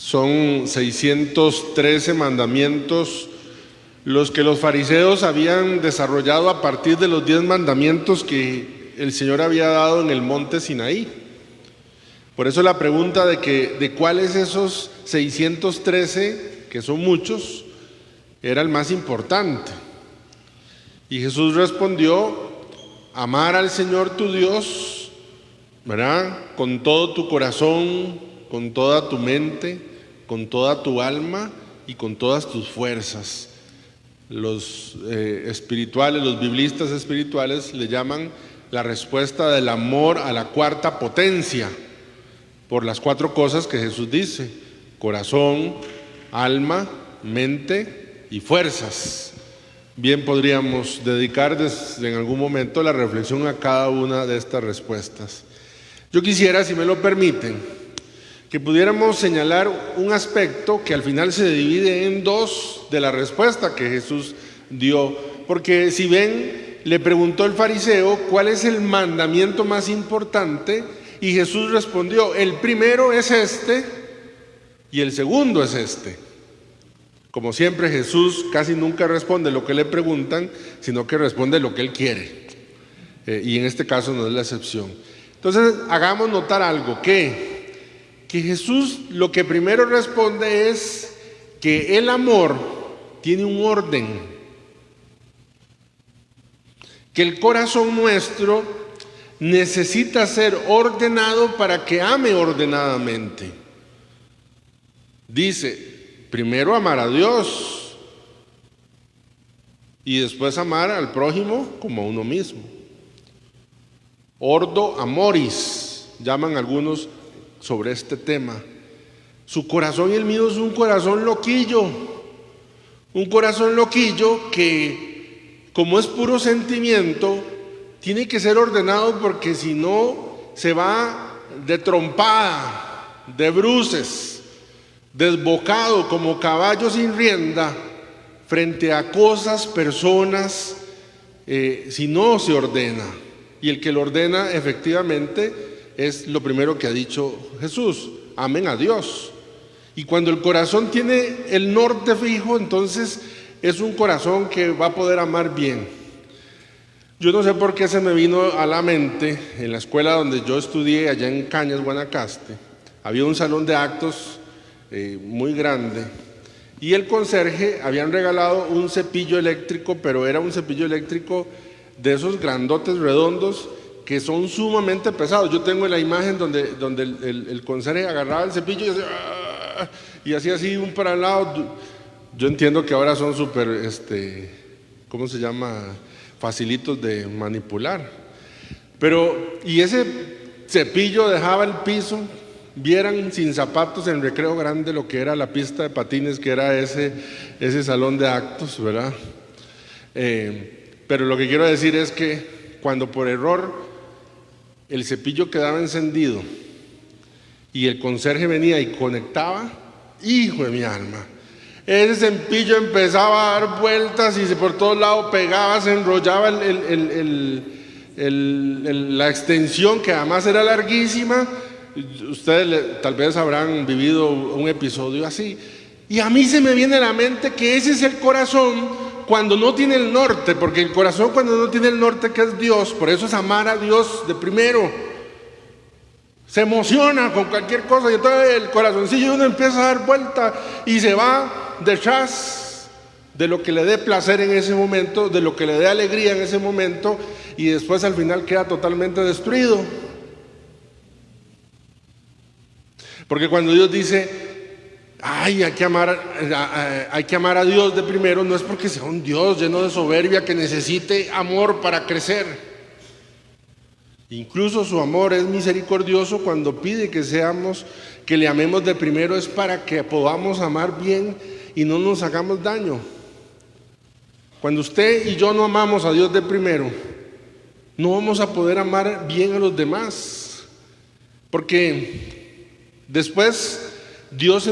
Son 613 mandamientos los que los fariseos habían desarrollado a partir de los 10 mandamientos que el Señor había dado en el monte Sinaí. Por eso la pregunta de cuáles esos 613, que son muchos, era el más importante. Y Jesús respondió: amar al Señor tu Dios, ¿verdad?, con todo tu corazón, con toda tu mente, con toda tu alma y con todas tus fuerzas. Los espirituales, los biblistas espirituales le llaman la respuesta del amor a la cuarta potencia, por las 4 cosas que Jesús dice: corazón, alma, mente y fuerzas. Bien, podríamos dedicar en algún momento la reflexión a cada una de estas respuestas. Yo quisiera, si me lo permiten, que pudiéramos señalar un aspecto que al final se divide en 2 de la respuesta que Jesús dio. Porque si ven, le preguntó el fariseo cuál es el mandamiento más importante, y Jesús respondió: el primero es este y el segundo es este. Como siempre, Jesús casi nunca responde lo que le preguntan, sino que responde lo que Él quiere. Y en este caso no es la excepción. Entonces, hagamos notar algo, que Jesús lo que primero responde es que el amor tiene un orden, que el corazón nuestro necesita ser ordenado para que ame ordenadamente. Dice, primero amar a Dios y después amar al prójimo como a uno mismo. Ordo amoris, llaman algunos sobre este tema. Su corazón y el mío es un corazón loquillo que, como es puro sentimiento, tiene que ser ordenado, porque si no se va de trompada, de bruces, desbocado como caballo sin rienda frente a cosas, personas, si no se ordena. Y el que lo ordena efectivamente es lo primero que ha dicho Jesús: amen a Dios. Y cuando el corazón tiene el norte fijo, entonces es un corazón que va a poder amar bien. Yo no sé por qué se me vino a la mente, en la escuela donde yo estudié, allá en Cañas, Guanacaste, había un salón de actos muy grande, y el conserje habían regalado un cepillo eléctrico, pero era un cepillo eléctrico de esos grandotes redondos que son sumamente pesados. Yo tengo la imagen donde el conserje agarraba el cepillo y hacía así un para el lado. Yo entiendo que ahora son súper, ¿cómo se llama?, facilitos de manipular. Pero, y ese cepillo dejaba el piso, vieran sin zapatos en Recreo Grande lo que era la pista de patines, que era ese salón de actos, ¿verdad? Pero lo que quiero decir es que cuando por error el cepillo quedaba encendido y el conserje venía y conectaba, hijo de mi alma, ese cepillo empezaba a dar vueltas y por todos lados pegaba, se enrollaba la extensión, que además era larguísima. Ustedes tal vez habrán vivido un episodio así. Y a mí se me viene a la mente que ese es el corazón cuando no tiene el norte, porque el corazón cuando no tiene el norte, que es Dios, por eso es amar a Dios de primero. Se emociona con cualquier cosa y entonces el corazoncillo uno empieza a dar vuelta y se va detrás de lo que le dé placer en ese momento, de lo que le dé alegría en ese momento, y después al final queda totalmente destruido. Porque cuando Dios dice, hay que amar a Dios de primero, no es porque sea un Dios lleno de soberbia que necesite amor para crecer. Incluso su amor es misericordioso cuando pide que le amemos de primero, es para que podamos amar bien y no nos hagamos daño. Cuando usted y yo no amamos a Dios de primero, no vamos a poder amar bien a los demás, porque después Dios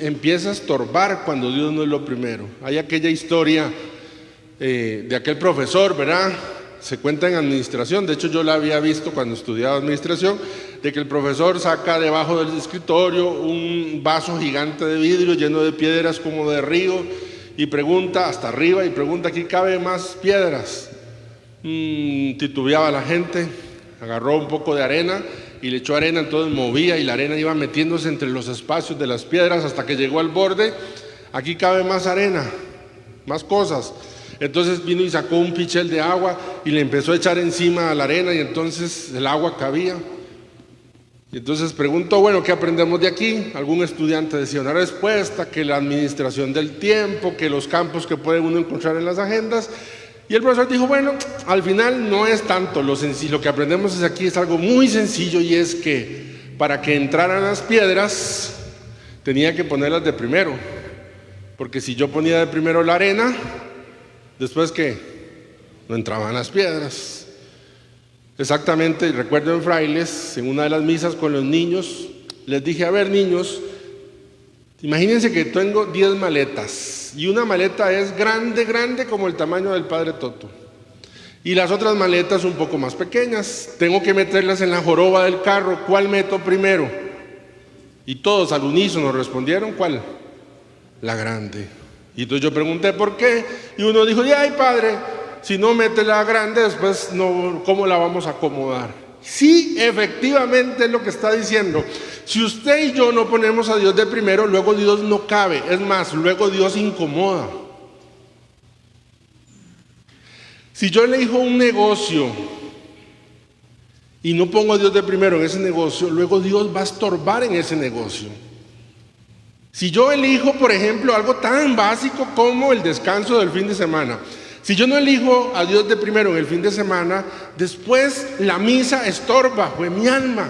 empieza a estorbar cuando Dios no es lo primero. Hay aquella historia de aquel profesor, ¿verdad? Se cuenta en administración, de hecho yo la había visto cuando estudiaba administración, de que el profesor saca debajo del escritorio un vaso gigante de vidrio lleno de piedras como de río y pregunta hasta arriba y pregunta, ¿aquí cabe más piedras? Titubeaba la gente, agarró un poco de arena y le echó arena, entonces movía y la arena iba metiéndose entre los espacios de las piedras hasta que llegó al borde. Aquí cabe más arena, más cosas. Entonces vino y sacó un pichel de agua y le empezó a echar encima a la arena y entonces el agua cabía. Y entonces preguntó, bueno, ¿qué aprendemos de aquí? Algún estudiante decía una respuesta, que la administración del tiempo, que los campos que puede uno encontrar en las agendas. Y el profesor dijo, bueno, al final no es tanto lo sencillo, lo que aprendemos aquí es algo muy sencillo, y es que para que entraran las piedras tenía que ponerlas de primero, porque si yo ponía de primero la arena, después que no entraban las piedras. Exactamente, recuerdo en Frailes, en una de las misas con los niños, les dije, a ver niños, imagínense que tengo 10 maletas y una maleta es grande, grande como el tamaño del Padre Toto, y las otras maletas un poco más pequeñas, tengo que meterlas en la joroba del carro, ¿cuál meto primero? Y todos al unísono respondieron, ¿cuál? La grande. Y entonces yo pregunté por qué, y uno dijo, ay padre, si no mete la grande, después no, ¿cómo la vamos a acomodar? Sí, efectivamente es lo que está diciendo. Si usted y yo no ponemos a Dios de primero, luego Dios no cabe. Es más, luego Dios incomoda. Si yo elijo un negocio y no pongo a Dios de primero en ese negocio, luego Dios va a estorbar en ese negocio. Si yo elijo, por ejemplo, algo tan básico como el descanso del fin de semana, si yo no elijo a Dios de primero en el fin de semana, después la misa estorba, pues mi alma,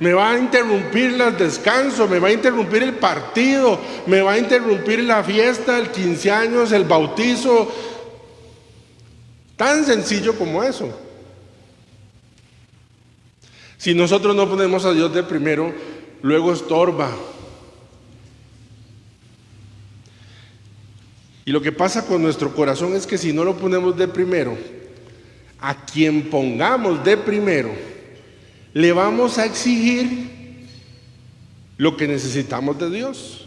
me va a interrumpir el descanso, me va a interrumpir el partido, me va a interrumpir la fiesta, el 15 años, el bautizo, tan sencillo como eso. Si nosotros no ponemos a Dios de primero, luego estorba. Y lo que pasa con nuestro corazón es que si no lo ponemos de primero, a quien pongamos de primero, le vamos a exigir lo que necesitamos de Dios.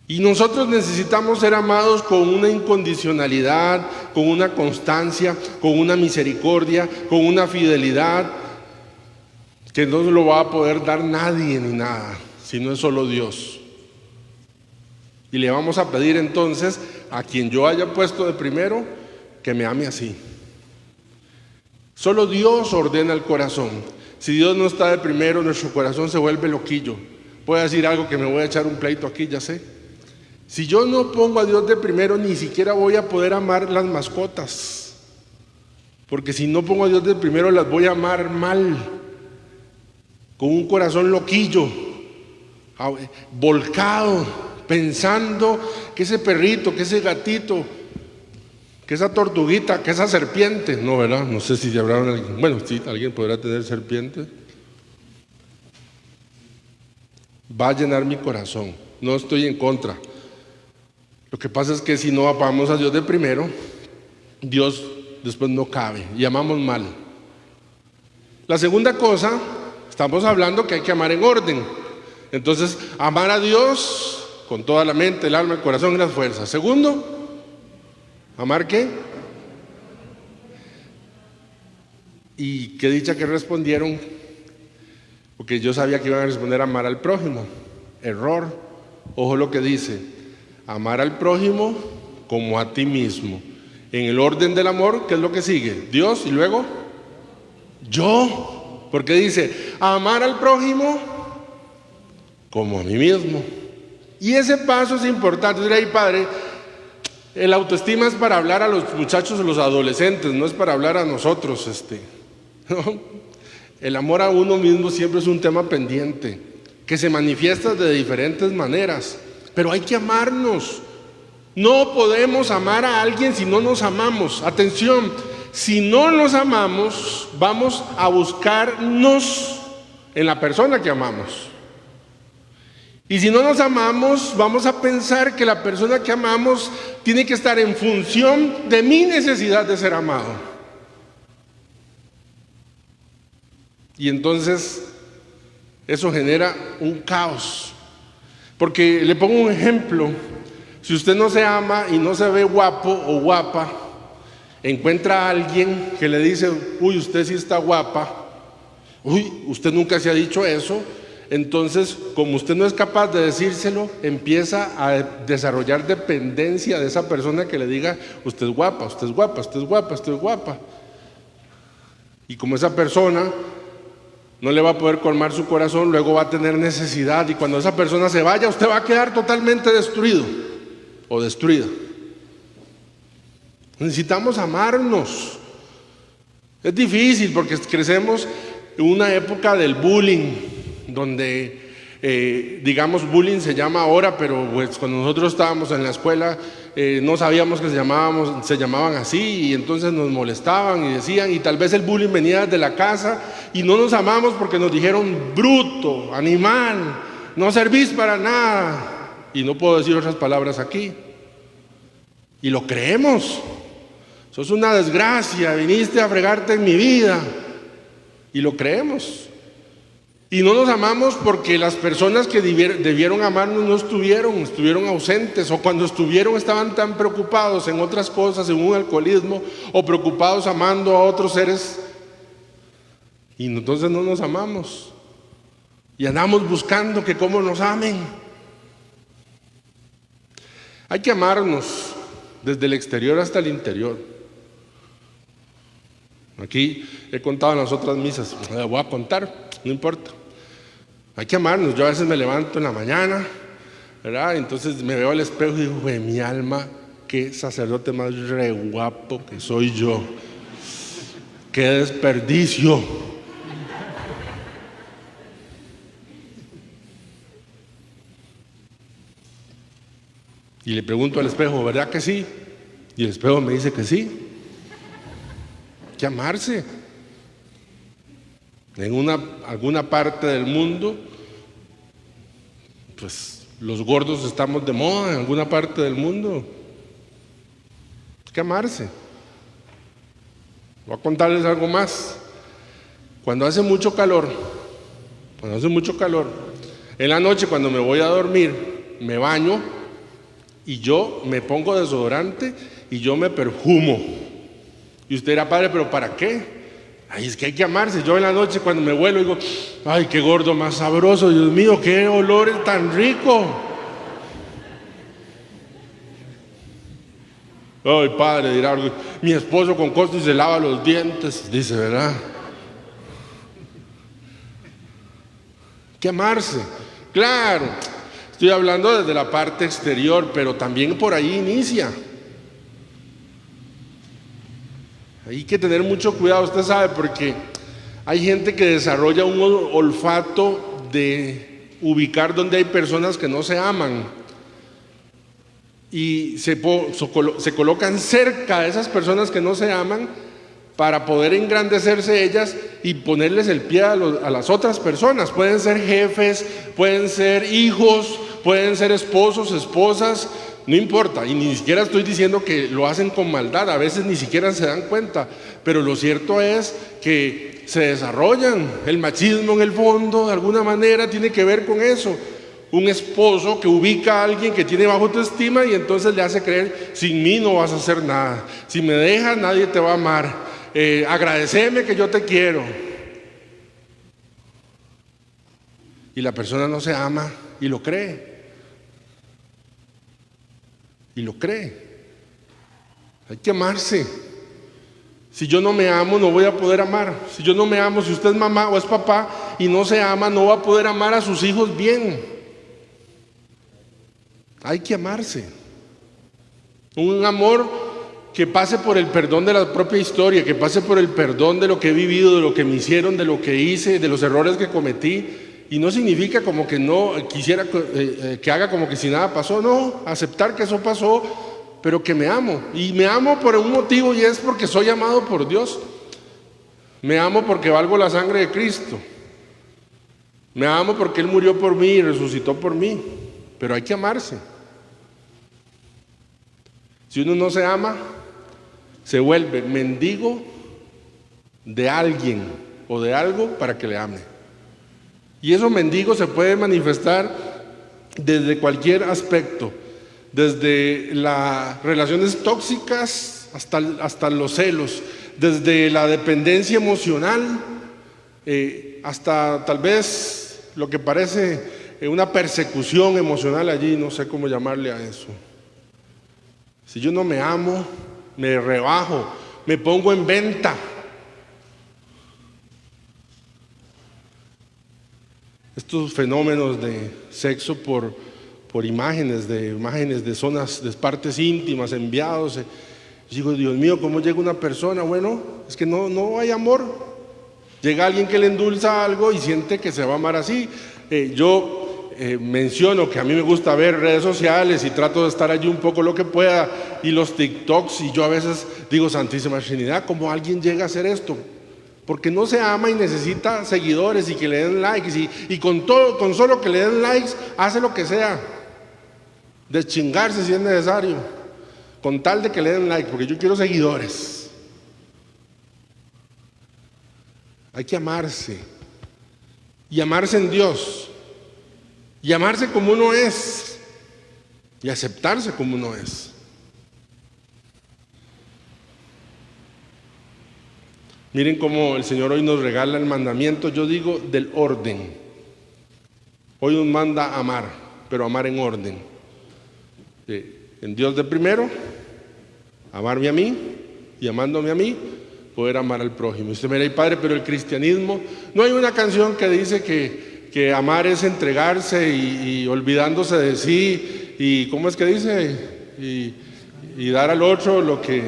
Y nosotros necesitamos ser amados con una incondicionalidad, con una constancia, con una misericordia, con una fidelidad, que no lo va a poder dar nadie ni nada, sino es solo Dios. Y le vamos a pedir entonces a quien yo haya puesto de primero que me ame así. Solo Dios ordena el corazón. Si Dios no está de primero, nuestro corazón se vuelve loquillo. Puedo decir algo que me voy a echar un pleito aquí, ya sé. Si yo no pongo a Dios de primero, ni siquiera voy a poder amar las mascotas. Porque si no pongo a Dios de primero, las voy a amar mal. Con un corazón loquillo, volcado, pensando que ese perrito, que ese gatito, que esa tortuguita, que esa serpiente, no, ¿verdad? No sé si habrá alguien, bueno, sí, alguien podrá tener serpiente. Va a llenar mi corazón, no estoy en contra. Lo que pasa es que si no amamos a Dios de primero, Dios después no cabe y amamos mal. La segunda cosa, estamos hablando que hay que amar en orden. Entonces, amar a Dios con toda la mente, el alma, el corazón y las fuerzas. Segundo, ¿amar qué? Y qué dicha que respondieron, porque yo sabía que iban a responder amar al prójimo. Error. Ojo lo que dice, amar al prójimo como a ti mismo. En el orden del amor, ¿qué es lo que sigue? Dios y luego yo. Porque dice, amar al prójimo como a mí mismo. Y ese paso es importante. Diré, padre, el autoestima es para hablar a los muchachos, a los adolescentes, no es para hablar a nosotros. ¿No? El amor a uno mismo siempre es un tema pendiente, que se manifiesta de diferentes maneras, pero hay que amarnos. No podemos amar a alguien si no nos amamos. Atención, si no nos amamos, vamos a buscarnos en la persona que amamos. Y si no nos amamos, vamos a pensar que la persona que amamos tiene que estar en función de mi necesidad de ser amado. Y entonces eso genera un caos. Porque le pongo un ejemplo: si usted no se ama y no se ve guapo o guapa, encuentra a alguien que le dice: uy, usted sí está guapa, uy, usted nunca se ha dicho eso. Entonces, como usted no es capaz de decírselo, empieza a desarrollar dependencia de esa persona que le diga: usted es guapa, usted es guapa, usted es guapa, usted es guapa. Y como esa persona no le va a poder colmar su corazón, luego va a tener necesidad, y cuando esa persona se vaya, usted va a quedar totalmente destruido o destruida. Necesitamos amarnos. Es difícil porque crecemos en una época del bullying, donde digamos bullying se llama ahora, pero pues cuando nosotros estábamos en la escuela no sabíamos que se llamaban así, y entonces nos molestaban y decían, y tal vez el bullying venía desde la casa y no nos amamos porque nos dijeron bruto, animal, no servís para nada, y no puedo decir otras palabras aquí, y lo creemos. Sos una desgracia, viniste a fregarte en mi vida, y lo creemos. Y no nos amamos porque las personas que debieron amarnos no estuvieron ausentes, o cuando estuvieron estaban tan preocupados en otras cosas, en un alcoholismo, o preocupados amando a otros seres, y entonces no nos amamos y andamos buscando que cómo nos amen. Hay que amarnos desde el exterior hasta el interior. Aquí he contado en las otras misas, voy a contar, no importa. Hay que amarnos. Yo a veces me levanto en la mañana, ¿verdad? Entonces me veo al espejo y digo: güey, mi alma, qué sacerdote más re guapo que soy yo. Qué desperdicio. Y le pregunto al espejo: ¿verdad que sí? Y el espejo me dice que sí. Hay que amarse. En alguna parte del mundo, pues los gordos estamos de moda en alguna parte del mundo. Hay que amarse. Voy a contarles algo más. Cuando hace mucho calor, en la noche cuando me voy a dormir, me baño y yo me pongo desodorante y yo me perfumo. Y usted dirá: padre, ¿pero para qué? Ay, es que hay que amarse. Yo en la noche cuando me vuelo digo: ay, qué gordo más sabroso, Dios mío, qué olor tan rico. Ay, padre, dirá: mi esposo con costo y se lava los dientes, dice, ¿verdad? Hay que amarse. Claro, estoy hablando desde la parte exterior, pero también por ahí inicia. Hay que tener mucho cuidado, usted sabe, porque hay gente que desarrolla un olfato de ubicar donde hay personas que no se aman, y se colocan cerca de esas personas que no se aman para poder engrandecerse ellas y ponerles el pie a las otras personas. Pueden ser jefes, pueden ser hijos, pueden ser esposos, esposas, no importa, y ni siquiera estoy diciendo que lo hacen con maldad, a veces ni siquiera se dan cuenta, pero lo cierto es que se desarrollan. El machismo en el fondo, de alguna manera, tiene que ver con eso. Un esposo que ubica a alguien que tiene baja autoestima y entonces le hace creer: sin mí no vas a hacer nada, si me dejas nadie te va a amar, agradeceme que yo te quiero. Y la persona no se ama y lo cree. Y lo cree. Hay que amarse. Si yo no me amo, no voy a poder amar. Si yo no me amo, si usted es mamá o es papá y no se ama, no va a poder amar a sus hijos bien. Hay que amarse. Un amor que pase por el perdón de la propia historia, que pase por el perdón de lo que he vivido, de lo que me hicieron, de lo que hice, de los errores que cometí. Y no significa como que no quisiera que haga como que si nada pasó. No, aceptar que eso pasó, pero que me amo. Y me amo por un motivo, y es porque soy amado por Dios. Me amo porque valgo la sangre de Cristo. Me amo porque Él murió por mí y resucitó por mí. Pero hay que amarse. Si uno no se ama, se vuelve mendigo de alguien o de algo para que le ame. Y eso, mendigo, se puede manifestar desde cualquier aspecto, desde las relaciones tóxicas hasta los celos, desde la dependencia emocional, hasta tal vez lo que parece una persecución emocional allí, no sé cómo llamarle a eso. Si yo no me amo, me rebajo, me pongo en venta. Estos fenómenos de sexo por imágenes de zonas, de partes íntimas enviados. Digo, Dios mío, ¿cómo llega una persona? Bueno, es que no hay amor. Llega alguien que le endulza algo y siente que se va a amar así. Yo menciono que a mí me gusta ver redes sociales y trato de estar allí un poco lo que pueda, y los TikToks, y yo a veces digo, Santísima Trinidad, ¿cómo alguien llega a hacer esto? Porque no se ama y necesita seguidores y que le den likes, y con solo que le den likes hace lo que sea, deschingarse si es necesario, con tal de que le den like, porque yo quiero seguidores. Hay que amarse, y amarse en Dios, y amarse como uno es, y aceptarse como uno es. Miren cómo el Señor hoy nos regala el mandamiento, yo digo, del orden. Hoy nos manda a amar, pero amar en orden. En Dios de primero, amarme a mí, y amándome a mí, poder amar al prójimo. Y usted me dirá, Padre, pero el cristianismo, no hay una canción que dice que amar es entregarse y olvidándose de sí, y ¿cómo es que dice? Y dar al otro lo que...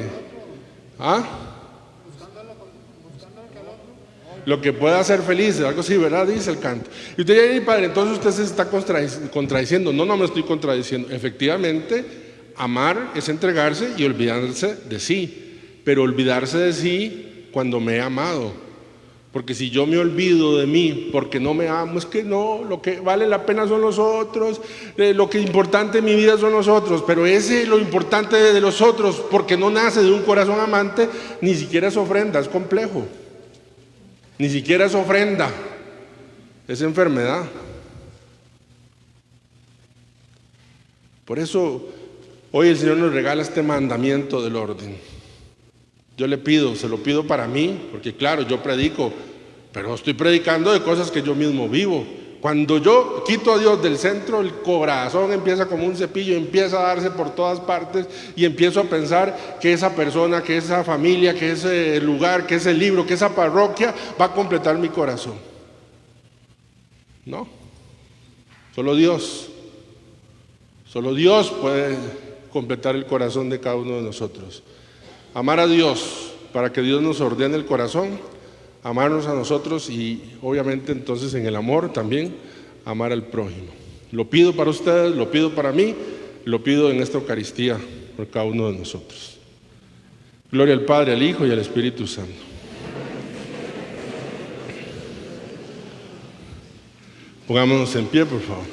lo que pueda hacer feliz, algo así, ¿verdad? Dice el canto. Y usted dice, Padre, entonces usted se está contradiciendo. No me estoy contradiciendo. Efectivamente, amar es entregarse y olvidarse de sí. Pero olvidarse de sí cuando me he amado. Porque si yo me olvido de mí porque no me amo, es que no, lo que vale la pena son los otros, lo que es importante en mi vida son los otros, pero lo importante de los otros, porque no nace de un corazón amante, ni siquiera es ofrenda, es complejo. Ni siquiera es ofrenda, es enfermedad. Por eso hoy el Señor nos regala este mandamiento del orden. Yo le pido, se lo pido para mí, porque claro, yo predico, pero estoy predicando de cosas que yo mismo vivo. Cuando yo quito a Dios del centro, el corazón empieza como un cepillo, empieza a darse por todas partes, y empiezo a pensar que esa persona, que esa familia, que ese lugar, que ese libro, que esa parroquia va a completar mi corazón. No, solo Dios puede completar el corazón de cada uno de nosotros. Amar a Dios para que Dios nos ordene el corazón, amarnos a nosotros, y obviamente entonces en el amor también amar al prójimo. Lo pido para ustedes, lo pido para mí, lo pido en esta Eucaristía por cada uno de nosotros. Gloria al Padre, al Hijo y al Espíritu Santo. Pongámonos en pie, por favor.